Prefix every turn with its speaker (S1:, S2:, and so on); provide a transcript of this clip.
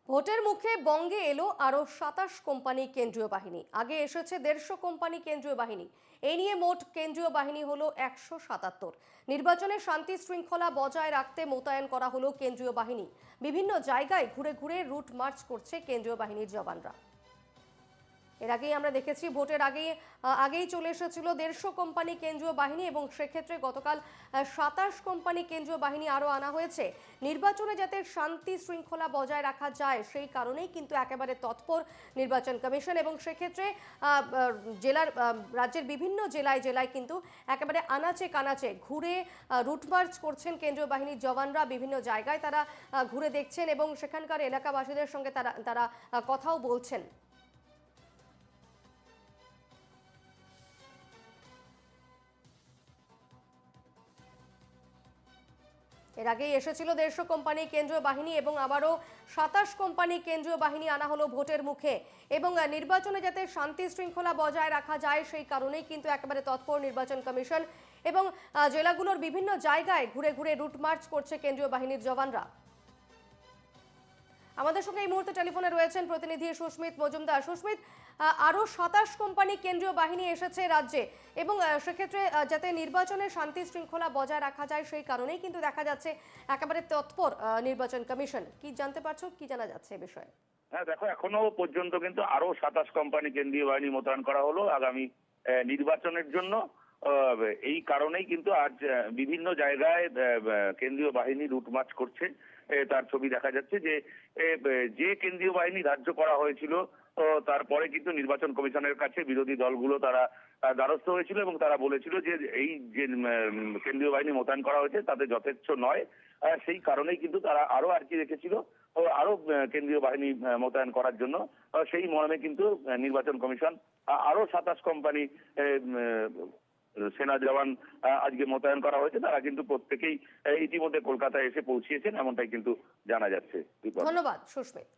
S1: ভোটের মুখে বঙ্গে এলো আরও ২৭ কোম্পানি কেন্দ্রীয় বাহিনী। আগে এসেছে ১৫০ কোম্পানি কেন্দ্রীয় বাহিনী। এই নিয়ে মোট কেন্দ্রীয় বাহিনী হলো ১৭৭। নির্বাচনে শান্তি শৃঙ্খলা বজায় রাখতে মোতায়েন করা হলো কেন্দ্রীয় বাহিনী। বিভিন্ন জায়গায় ঘুরে ঘুরে রুট মার্চ করছে কেন্দ্রীয় বাহিনীর জওয়ানরা। এর আগেই আমরা দেখেছি ভোটের আগেই চলে এসেছিল ১৫০ কোম্পানি কেন্দ্রীয় বাহিনী এবং সেক্ষেত্রে গতকাল ২৭ কোম্পানি কেন্দ্রীয় বাহিনী আরও আনা হয়েছে। নির্বাচনে যাতে শান্তি শৃঙ্খলা বজায় রাখা যায় সেই কারণেই কিন্তু একেবারে তৎপর নির্বাচন কমিশন এবং সেক্ষেত্রে রাজ্যের বিভিন্ন জেলায় জেলায় কিন্তু একেবারে আনাচে কানাচে ঘুরে রুটমার্চ করছেন কেন্দ্রীয় বাহিনীর জওয়ানরা। বিভিন্ন জায়গায় তারা ঘুরে দেখছেন এবং সেখানকার এলাকাবাসীদের সঙ্গে তারা কথাও বলছেন। এর আগেই এসেছিল ১৫০ কোম্পানি কেন্দ্রীয় বাহিনী এবং আবারও ২৭ কোম্পানি কেন্দ্রীয় বাহিনী আনা হলো ভোটের মুখে এবং নির্বাচনে যাতে শান্তি শৃঙ্খলা বজায় রাখা যায় সেই কারণেই কিন্তু একেবারে তৎপর নির্বাচন কমিশন এবং জেলাগুলোর বিভিন্ন জায়গায় ঘুরে ঘুরে রুট মার্চ করছে কেন্দ্রীয় বাহিনীর জওয়ানরা। আমাদের সঙ্গে এই মুহূর্তে টেলিফোনে রয়েছেন প্রতিনিধি সুস্মিত মজুমদার। সুস্মিত, আরও ২৭ কোম্পানি কেন্দ্রীয় বাহিনী এসেছে রাজ্যে এবং সেক্ষেত্রে যাতে নির্বাচনে শান্তি শৃঙ্খলা বজায় রাখা যায় সেই কারণেই কিন্তু দেখা যাচ্ছে একেবারে তৎপর নির্বাচন কমিশন। কি জানতে পারছো, কি জানা যাচ্ছে এ বিষয়ে?
S2: হ্যাঁ দেখো, এখনো পর্যন্ত কিন্তু আরো ২৭ কোম্পানি কেন্দ্রীয় বাহিনী মোতায়েন করা হলো আগামী নির্বাচনের জন্য। এই কারণেই কিন্তু আজ বিভিন্ন জায়গায় কেন্দ্রীয় বাহিনী রুটমার্চ করছে। তার ছবি দেখা যাচ্ছে যে কেন্দ্রীয় বাহিনী ধার্য করা হয়েছিল তারপরে কিন্তু নির্বাচন কমিশনের কাছে বিরোধী দলগুলো তারা দ্বারস্থ হয়েছিল এবং তারা বলেছিল যে এই যে কেন্দ্রীয় বাহিনী মোতায়েন করা হয়েছে তাতে যথেষ্ট নয়। সেই কারণেই কিন্তু তারা আরো আর্জি রেখেছিল আরো কেন্দ্রীয় বাহিনী মোতায়েন করার জন্য। সেই মর্মে কিন্তু নির্বাচন কমিশন আরো ২৭ কোম্পানি সেনা জওয়ান আজকে মোতায়েন করা হয়েছে। তারা কিন্তু প্রত্যেকেই ইতিমধ্যে কলকাতায় এসে পৌঁছিয়েছেন এমনটাই কিন্তু জানা যাচ্ছে।
S1: ধন্যবাদ সুস্মিত।